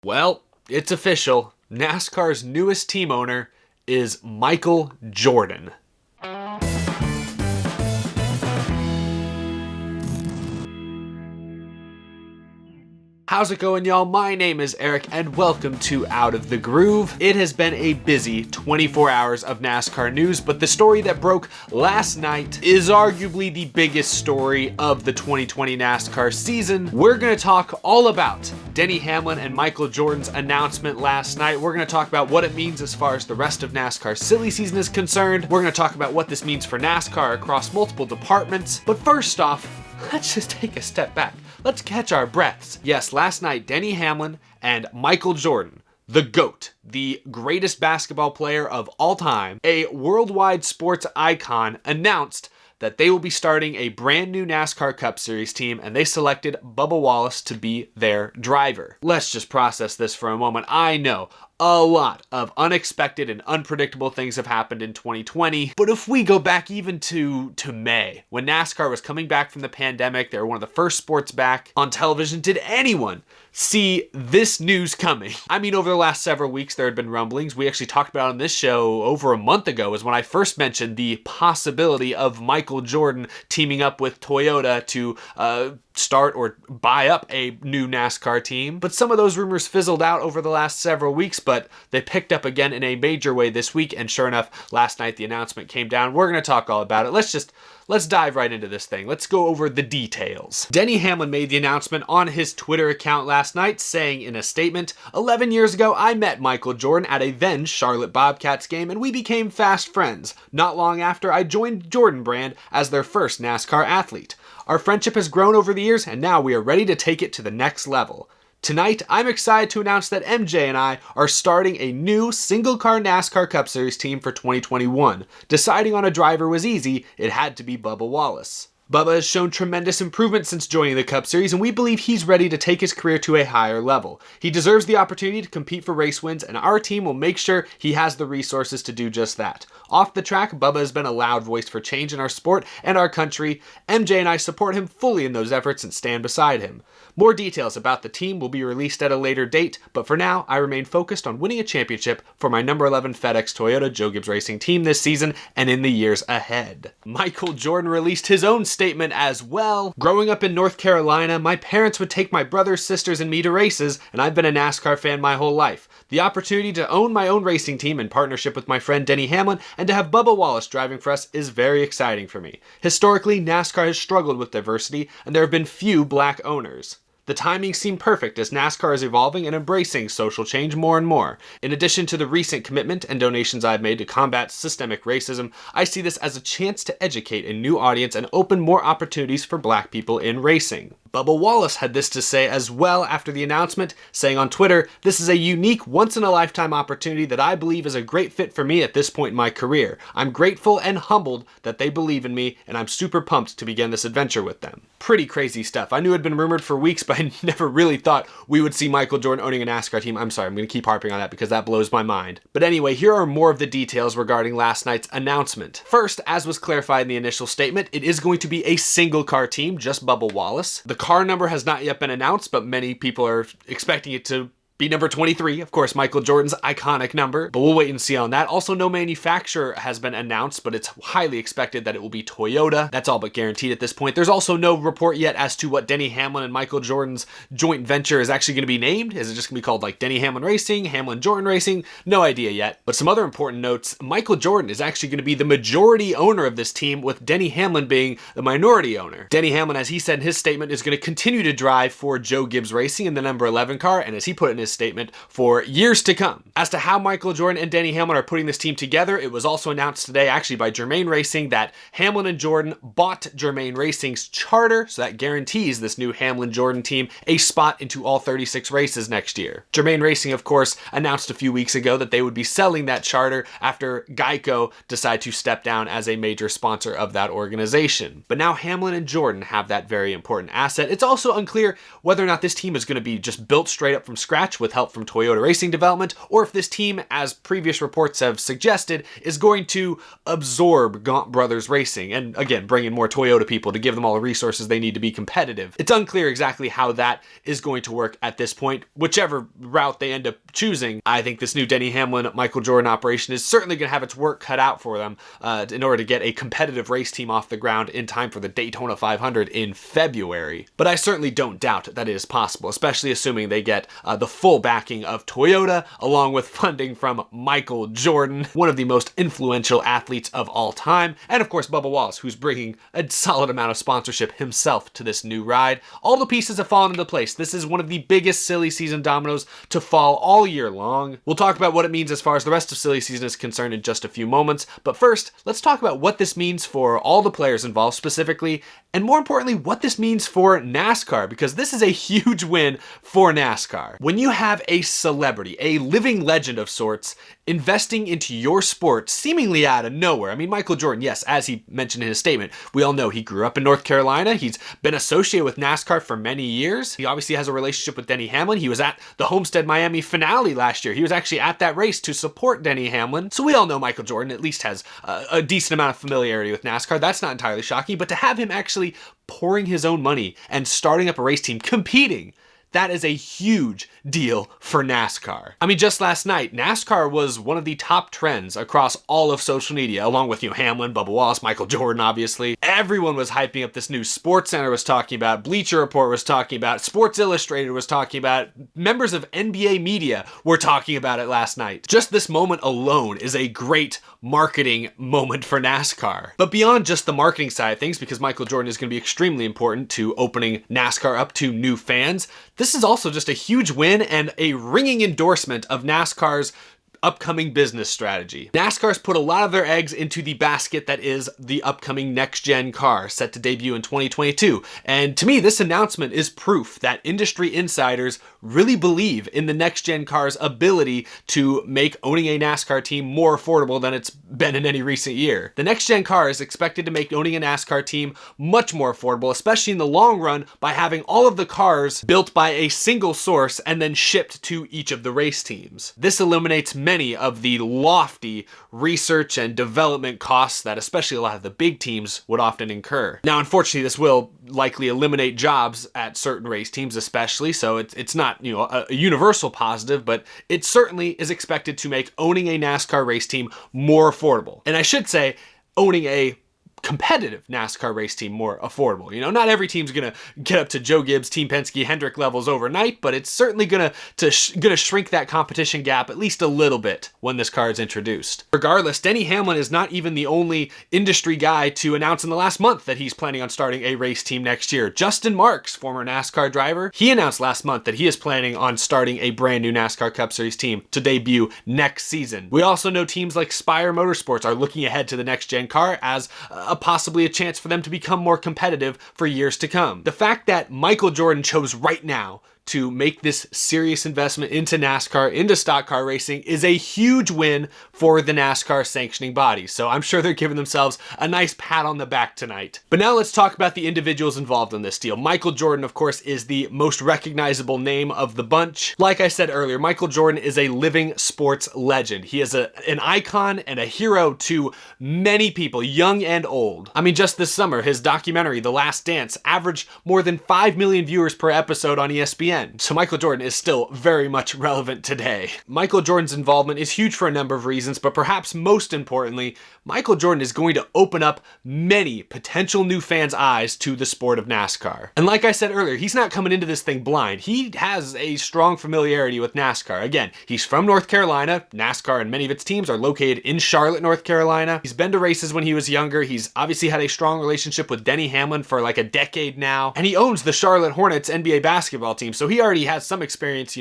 Well, it's official. NASCAR's newest team owner is Michael Jordan. How's it going, y'all? My name is Eric and welcome to Out of the Groove. It has been a busy 24 hours of NASCAR news, but the story that broke last night is arguably the biggest story of the 2020 NASCAR season. We're going to talk all about Denny Hamlin and Michael Jordan's announcement last night. We're going to talk about what it means as far as the rest of NASCAR's silly season is concerned. We're going to talk about what this means for NASCAR across multiple departments. But first off, let's just take a step back. Let's catch our breaths. Yes, last night, Denny Hamlin and Michael Jordan, the GOAT, the greatest basketball player of all time, a worldwide sports icon, announced that they will be starting a brand new NASCAR Cup Series team, and they selected Bubba Wallace to be their driver. Let's just process this for a moment. I know a lot of unexpected and unpredictable things have happened in 2020, but if we go back even to May, when NASCAR was coming back from the pandemic, they were one of the first sports back on television, did anyone see this news coming? I mean, over the last several weeks, there had been rumblings. We actually talked about on this show over a month ago is when I first mentioned the possibility of Michael Jordan teaming up with Toyota to start or buy up a new NASCAR team. But some of those rumors fizzled out over the last several weeks, but they picked up again in a major way this week. And sure enough, last night the announcement came down. We're going to talk all about it. Let's dive right into this thing. Let's go over the details. Denny Hamlin made the announcement on his Twitter account last night, saying in a statement, 11 years ago, I met Michael Jordan at a then Charlotte Bobcats game, and we became fast friends. Not long after, I joined Jordan Brand as their first NASCAR athlete. Our friendship has grown over the years, and now we are ready to take it to the next level. Tonight, I'm excited to announce that MJ and I are starting a new single-car NASCAR Cup Series team for 2021. Deciding on a driver was easy. It had to be Bubba Wallace. Bubba has shown tremendous improvement since joining the Cup Series, and we believe he's ready to take his career to a higher level. He deserves the opportunity to compete for race wins, and our team will make sure he has the resources to do just that. Off the track, Bubba has been a loud voice for change in our sport and our country. MJ and I support him fully in those efforts and stand beside him. More details about the team will be released at a later date, but for now, I remain focused on winning a championship for my number 11 FedEx Toyota Joe Gibbs Racing team this season and in the years ahead. Michael Jordan released his own statement as well. Growing up in North Carolina, my parents would take my brothers, sisters, and me to races, and I've been a NASCAR fan my whole life. The opportunity to own my own racing team in partnership with my friend Denny Hamlin and to have Bubba Wallace driving for us is very exciting for me. Historically, NASCAR has struggled with diversity, and there have been few black owners. The timing seemed perfect as NASCAR is evolving and embracing social change more and more. In addition to the recent commitment and donations I've made to combat systemic racism, I see this as a chance to educate a new audience and open more opportunities for black people in racing. Bubba Wallace had this to say as well after the announcement, saying on Twitter, "This is a unique, once-in-a-lifetime opportunity that I believe is a great fit for me at this point in my career. I'm grateful and humbled that they believe in me, and I'm super pumped to begin this adventure with them." Pretty crazy stuff. I knew it had been rumored for weeks, but I never really thought we would see Michael Jordan owning a NASCAR team. I'm sorry, I'm going to keep harping on that because that blows my mind. But anyway, here are more of the details regarding last night's announcement. First, as was clarified in the initial statement, it is going to be a single-car team, just Bubba Wallace. The car number has not yet been announced, but many people are expecting it to be number 23, of course, Michael Jordan's iconic number, but we'll wait and see on that. Also, no manufacturer has been announced, but it's highly expected that it will be Toyota. That's all but guaranteed at this point. There's also no report yet as to what Denny Hamlin and Michael Jordan's joint venture is actually going to be named. Is it just going to be called like Denny Hamlin Racing, Hamlin Jordan Racing? No idea yet. But some other important notes, Michael Jordan is actually going to be the majority owner of this team, with Denny Hamlin being the minority owner. Denny Hamlin, as he said in his statement, is going to continue to drive for Joe Gibbs Racing in the number 11 car, and as he put in his statement, for years to come. As to how Michael Jordan and Denny Hamlin are putting this team together, it was also announced today, actually by Germain Racing, that Hamlin and Jordan bought Germain Racing's charter, so that guarantees this new Hamlin-Jordan team a spot into all 36 races next year. Germain Racing, of course, announced a few weeks ago that they would be selling that charter after Geico decided to step down as a major sponsor of that organization. But now Hamlin and Jordan have that very important asset. It's also unclear whether or not this team is going to be just built straight up from scratch, with help from Toyota Racing Development, or if this team, as previous reports have suggested, is going to absorb Gaunt Brothers Racing and, again, bring in more Toyota people to give them all the resources they need to be competitive. It's unclear exactly how that is going to work at this point. Whichever route they end up choosing, I think this new Denny Hamlin, Michael Jordan operation is certainly going to have its work cut out for them in order to get a competitive race team off the ground in time for the Daytona 500 in February. But I certainly don't doubt that it is possible, especially assuming they get the full backing of Toyota, along with funding from Michael Jordan, one of the most influential athletes of all time, and of course Bubba Wallace, who's bringing a solid amount of sponsorship himself to this new ride. All the pieces have fallen into place. This is one of the biggest silly season dominoes to fall all year long. We'll talk about what it means as far as the rest of silly season is concerned in just a few moments, but first, let's talk about what this means for all the players involved specifically, and more importantly, what this means for NASCAR, because this is a huge win for NASCAR. When you have a celebrity, a living legend of sorts, investing into your sport seemingly out of nowhere. I mean, Michael Jordan, yes, as he mentioned in his statement, we all know he grew up in North Carolina. He's been associated with NASCAR for many years. He obviously has a relationship with Denny Hamlin. He was at the Homestead Miami finale last year. He was actually at that race to support Denny Hamlin. So we all know Michael Jordan at least has a decent amount of familiarity with NASCAR. That's not entirely shocking, but to have him actually pouring his own money and starting up a race team, competing, that is a huge deal for NASCAR. I mean, just last night, NASCAR was one of the top trends across all of social media, along with, Hamlin, Bubba Wallace, Michael Jordan, obviously. Everyone was hyping up this news. SportsCenter was talking about, Bleacher Report was talking about, Sports Illustrated was talking about, members of NBA media were talking about it last night. Just this moment alone is a great marketing moment for NASCAR. But beyond just the marketing side of things, because Michael Jordan is going to be extremely important to opening NASCAR up to new fans, this is also just a huge win and a ringing endorsement of NASCAR's upcoming business strategy. NASCAR's put a lot of their eggs into the basket that is the upcoming next-gen car set to debut in 2022. And to me, this announcement is proof that industry insiders really believe in the next-gen car's ability to make owning a NASCAR team more affordable than it's been in any recent year. The next-gen car is expected to make owning a NASCAR team much more affordable, especially in the long run, by having all of the cars built by a single source and then shipped to each of the race teams. This eliminates many of the lofty research and development costs that especially a lot of the big teams would often incur. Now, unfortunately, this will likely eliminate jobs at certain race teams especially, so it's not, a universal positive, but it certainly is expected to make owning a NASCAR race team more affordable. And I should say, owning a competitive NASCAR race team more affordable. Not every team's gonna get up to Joe Gibbs, Team Penske, Hendrick levels overnight, but it's certainly gonna shrink that competition gap at least a little bit when this car is introduced. Regardless, Denny Hamlin is not even the only industry guy to announce in the last month that he's planning on starting a race team next year. Justin Marks, former NASCAR driver, he announced last month that he is planning on starting a brand new NASCAR Cup Series team to debut next season. We also know teams like Spire Motorsports are looking ahead to the next gen car as possibly a chance for them to become more competitive for years to come. The fact that Michael Jordan chose right now to make this serious investment into NASCAR, into stock car racing, is a huge win for the NASCAR sanctioning body. So I'm sure they're giving themselves a nice pat on the back tonight. But now let's talk about the individuals involved in this deal. Michael Jordan, of course, is the most recognizable name of the bunch. Like I said earlier, Michael Jordan is a living sports legend. He is an icon and a hero to many people, young and old. I mean, just this summer, his documentary, The Last Dance, averaged more than 5 million viewers per episode on ESPN. So Michael Jordan is still very much relevant today. Michael Jordan's involvement is huge for a number of reasons, but perhaps most importantly, Michael Jordan is going to open up many potential new fans' eyes to the sport of NASCAR. And like I said earlier, he's not coming into this thing blind. He has a strong familiarity with NASCAR. Again, he's from North Carolina. NASCAR and many of its teams are located in Charlotte, North Carolina. He's been to races when he was younger. He's obviously had a strong relationship with Denny Hamlin for like a decade now. And he owns the Charlotte Hornets NBA basketball team, so he already has some experience,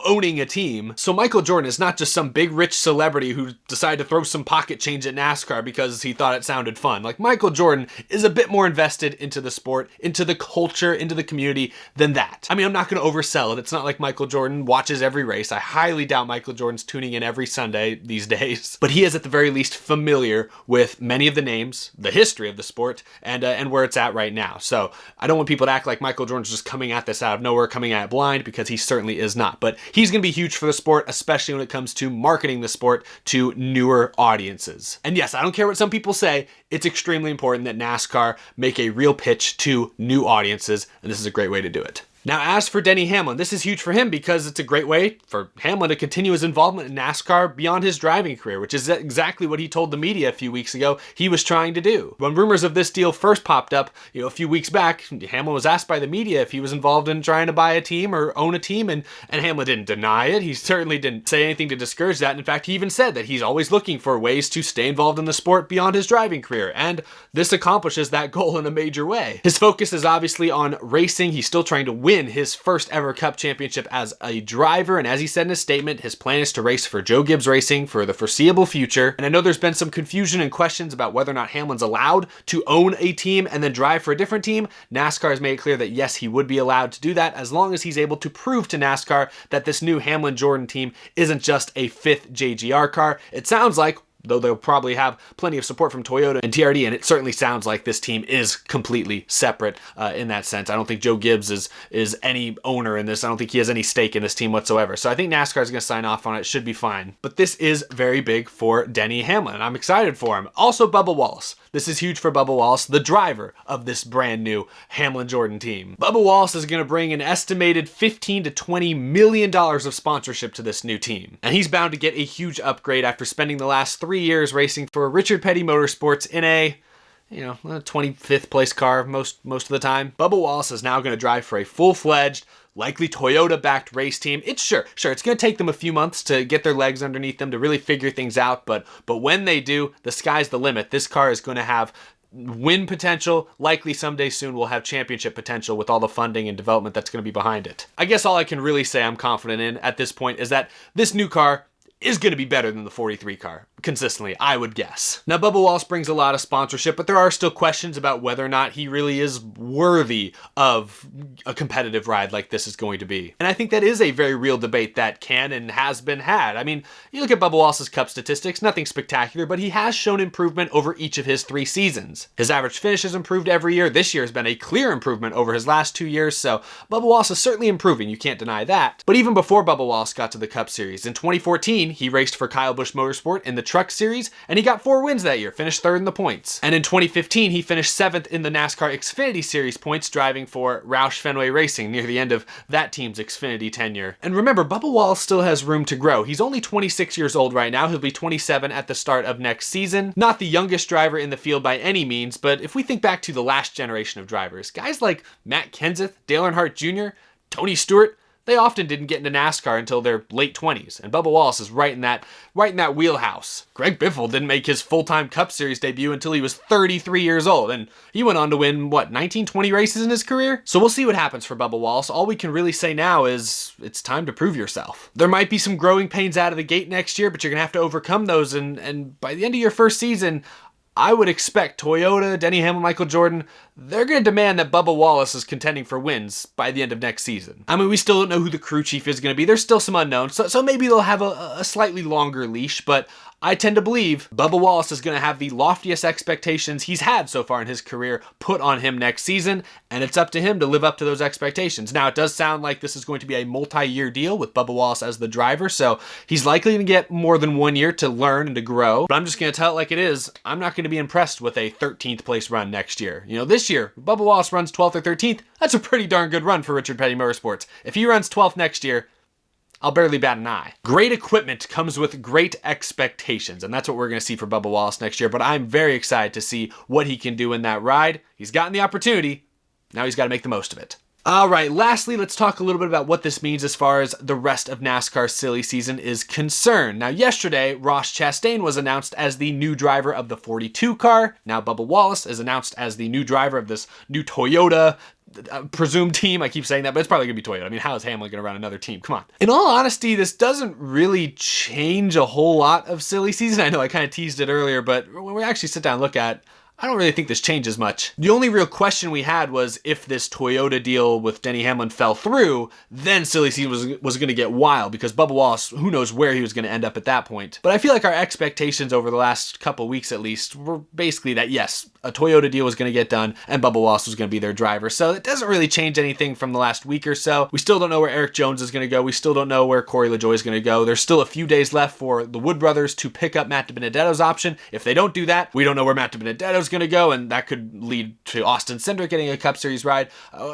owning a team. So Michael Jordan is not just some big rich celebrity who decided to throw some pocket change at NASCAR because he thought it sounded fun. Like, Michael Jordan is a bit more invested into the sport, into the culture, into the community than that. I mean, I'm not going to oversell it. It's not like Michael Jordan watches every race. I highly doubt Michael Jordan's tuning in every Sunday these days. But he is at the very least familiar with many of the names, the history of the sport, and where it's at right now. So I don't want people to act like Michael Jordan's just coming at this out of nowhere, coming at it blind, because he certainly is not. But he's going to be huge for the sport, especially when it comes to marketing the sport to newer audiences. And yes, I don't care what some people say, it's extremely important that NASCAR make a real pitch to new audiences, and this is a great way to do it. Now, as for Denny Hamlin, this is huge for him because it's a great way for Hamlin to continue his involvement in NASCAR beyond his driving career, which is exactly what he told the media a few weeks ago he was trying to do. When rumors of this deal first popped up, a few weeks back, Hamlin was asked by the media if he was involved in trying to buy a team or own a team, and Hamlin didn't deny it. He certainly didn't say anything to discourage that. In fact, he even said that he's always looking for ways to stay involved in the sport beyond his driving career, and this accomplishes that goal in a major way. His focus is obviously on racing. He's still trying to win his first ever Cup championship as a driver, and as he said in his statement, his plan is to race for Joe Gibbs Racing for the foreseeable future. And I know there's been some confusion and questions about whether or not Hamlin's allowed to own a team and then drive for a different team. NASCAR has made it clear that yes, he would be allowed to do that as long as he's able to prove to NASCAR that this new Hamlin-Jordan team isn't just a fifth JGR car. It sounds like, though they'll probably have plenty of support from Toyota and TRD, and it certainly sounds like this team is completely separate in that sense. I don't think Joe Gibbs is any owner in this. I don't think he has any stake in this team whatsoever. So I think NASCAR is going to sign off on it. It should be fine. But this is very big for Denny Hamlin, and I'm excited for him. Also, Bubba Wallace. This is huge for Bubba Wallace, the driver of this brand new Hamlin-Jordan team. Bubba Wallace is going to bring an estimated $15 to $20 million of sponsorship to this new team. And he's bound to get a huge upgrade after spending the last 3 years racing for Richard Petty Motorsports in a 25th place car most of the time. Bubba Wallace is now going to drive for a full-fledged, likely Toyota-backed race team. It's sure, it's going to take them a few months to get their legs underneath them to really figure things out, but when they do, the sky's the limit. This car is going to have win potential, likely someday soon we'll have championship potential with all the funding and development that's going to be behind it. I guess all I can really say I'm confident in at this point is that this new car is going to be better than the 43 car, consistently, I would guess. Now, Bubba Wallace brings a lot of sponsorship, but there are still questions about whether or not he really is worthy of a competitive ride like this is going to be. And I think that is a very real debate that can and has been had. I mean, you look at Bubba Wallace's Cup statistics, nothing spectacular, but he has shown improvement over each of his 3 seasons. His average finish has improved every year. This year has been a clear improvement over his last 2 years, so Bubba Wallace is certainly improving, you can't deny that. But even before Bubba Wallace got to the Cup Series, in 2014, he raced for Kyle Busch Motorsport in the Truck Series, and he got 4 wins that year, finished 3rd in the points. And in 2015, he finished 7th in the NASCAR Xfinity Series points, driving for Roush Fenway Racing near the end of that team's Xfinity tenure. And remember, Bubba Wallace still has room to grow. He's only 26 years old right now. He'll be 27 at the start of next season. Not the youngest driver in the field by any means, but if we think back to the last generation of drivers, guys like Matt Kenseth, Dale Earnhardt Jr., Tony Stewart, they often didn't get into NASCAR until their late 20s, and Bubba Wallace is right in that wheelhouse. Greg Biffle didn't make his full-time Cup Series debut until he was 33 years old, and he went on to win, 19-20 races in his career? So we'll see what happens for Bubba Wallace. All we can really say now is it's time to prove yourself. There might be some growing pains out of the gate next year, but you're going to have to overcome those, and by the end of your first season, I would expect Toyota, Denny Hamlin, Michael Jordan, they're going to demand that Bubba Wallace is contending for wins by the end of next season. I mean, we still don't know who the crew chief is going to be. There's still some unknowns, so maybe they'll have a slightly longer leash, but I tend to believe Bubba Wallace is going to have the loftiest expectations he's had so far in his career put on him next season, and it's up to him to live up to those expectations. Now, it does sound like this is going to be a multi-year deal with Bubba Wallace as the driver, so he's likely to get more than 1 year to learn and to grow, but I'm just going to tell it like it is. I'm not going to be impressed with a 13th place run next year. This year, Bubba Wallace runs 12th or 13th, that's a pretty darn good run for Richard Petty Motorsports. If he runs 12th next year, I'll barely bat an eye. Great equipment comes with great expectations, and that's what we're going to see for Bubba Wallace next year, but I'm very excited to see what he can do in that ride. He's gotten the opportunity. Now he's got to make the most of it. All right, lastly, let's talk a little bit about what this means as far as the rest of NASCAR's silly season is concerned. Now, yesterday, Ross Chastain was announced as the new driver of the 42 car. Now, Bubba Wallace is announced as the new driver of this new Toyota presumed team. I keep saying that, but it's probably going to be Toyota. I mean, how is Hamlin going to run another team? Come on. In all honesty, this doesn't really change a whole lot of silly season. I know I kind of teased it earlier, but when we actually sit down and look at it, I don't really think this changes much. The only real question we had was if this Toyota deal with Denny Hamlin fell through, then silly season was going to get wild, because Bubba Wallace, who knows where he was going to end up at that point. But I feel like our expectations over the last couple weeks at least were basically that yes, a Toyota deal was going to get done and Bubba Wallace was going to be their driver. So it doesn't really change anything from the last week or so. We still don't know where Erik Jones is going to go. We still don't know where Corey LaJoie is going to go. There's still a few days left for the Wood brothers to pick up Matt DiBenedetto's option. If they don't do that, we don't know where Matt DiBenedetto is going to go, and that could lead to Austin Cindric getting a Cup Series ride.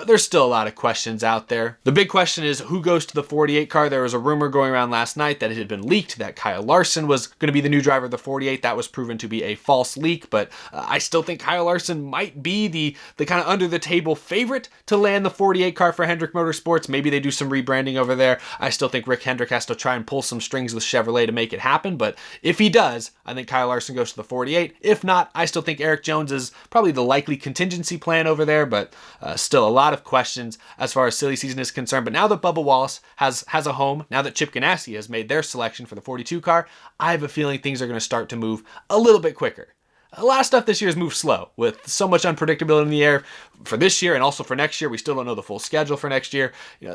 There's still a lot of questions out there. The big question is who goes to the 48 car. There was a rumor going around last night that it had been leaked that Kyle Larson was going to be the new driver of the 48. That was proven to be a false leak, but I still think Kyle Larson might be the kind of under the table favorite to land the 48 car for Hendrick Motorsports. Maybe they do some rebranding over there. I still think Rick Hendrick has to try and pull some strings with Chevrolet to make it happen, but if he does, I think Kyle Larson goes to the 48. If not, I still think Erik Jones is probably the likely contingency plan over there, but still a lot of questions as far as silly season is concerned. But now that Bubba Wallace has a home, now that Chip Ganassi has made their selection for the 42 car, I have a feeling things are going to start to move a little bit quicker. A lot of stuff this year has moved slow with so much unpredictability in the air for this year and also for next year. We still don't know the full schedule for next year.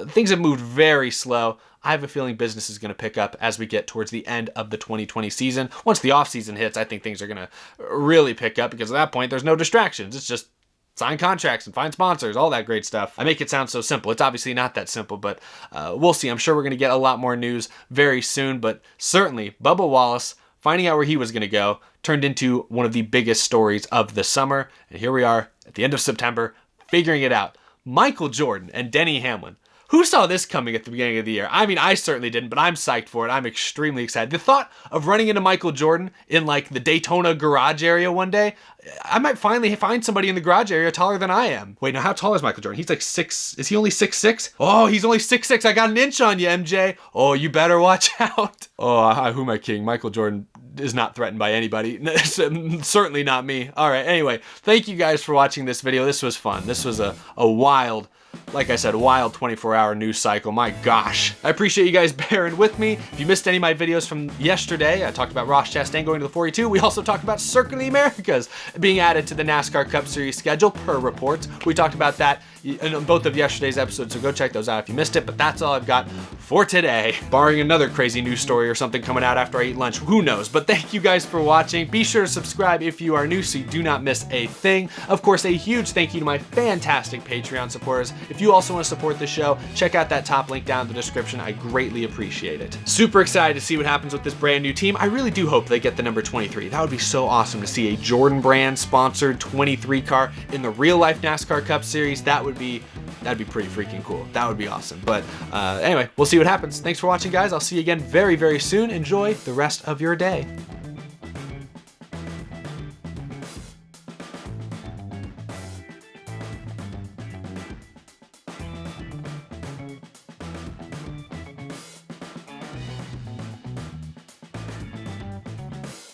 Things have moved very slow. I have a feeling business is going to pick up as we get towards the end of the 2020 season. Once the off season hits, I think things are going to really pick up, because at that point there's no distractions. It's just sign contracts and find sponsors, all that great stuff. I make it sound so simple. It's obviously not that simple, but we'll see. I'm sure we're going to get a lot more news very soon, but certainly Bubba Wallace finding out where he was going to go turned into one of the biggest stories of the summer. And here we are at the end of September, figuring it out. Michael Jordan and Denny Hamlin. Who saw this coming at the beginning of the year? I mean, I certainly didn't, but I'm psyched for it. I'm extremely excited. The thought of running into Michael Jordan in like the Daytona garage area one day, I might finally find somebody in the garage area taller than I am. Wait, now how tall is Michael Jordan? He's like 6, is he only 6'6"? Oh, he's only 6'6". I got an inch on you, MJ. Oh, you better watch out. Oh, who am I kidding? Michael Jordan is not threatened by anybody. Certainly not me. All right, anyway, thank you guys for watching this video. This was fun. This was a wild, like I said, wild 24-hour news cycle. My gosh. I appreciate you guys bearing with me. If you missed any of my videos from yesterday, I talked about Ross Chastain going to the 42. We also talked about Circuit of the Americas being added to the NASCAR Cup Series schedule per reports. We talked about that in both of yesterday's episodes, so go check those out if you missed it. But that's all I've got for today, barring another crazy news story or something coming out after I eat lunch. Who knows? But thank you guys for watching. Be sure to subscribe if you are new so you do not miss a thing. Of course, a huge thank you to my fantastic Patreon supporters. If you also want to support the show, check out that top link down in the description. I greatly appreciate it. Super excited to see what happens with this brand new team. I really do hope they get the number 23. That would be so awesome to see a Jordan brand sponsored 23 car in the real life NASCAR Cup Series. That'd be pretty freaking cool. That would be awesome. But anyway, we'll see what happens. Thanks for watching, guys. I'll see you again very, very soon. Enjoy the rest of your day.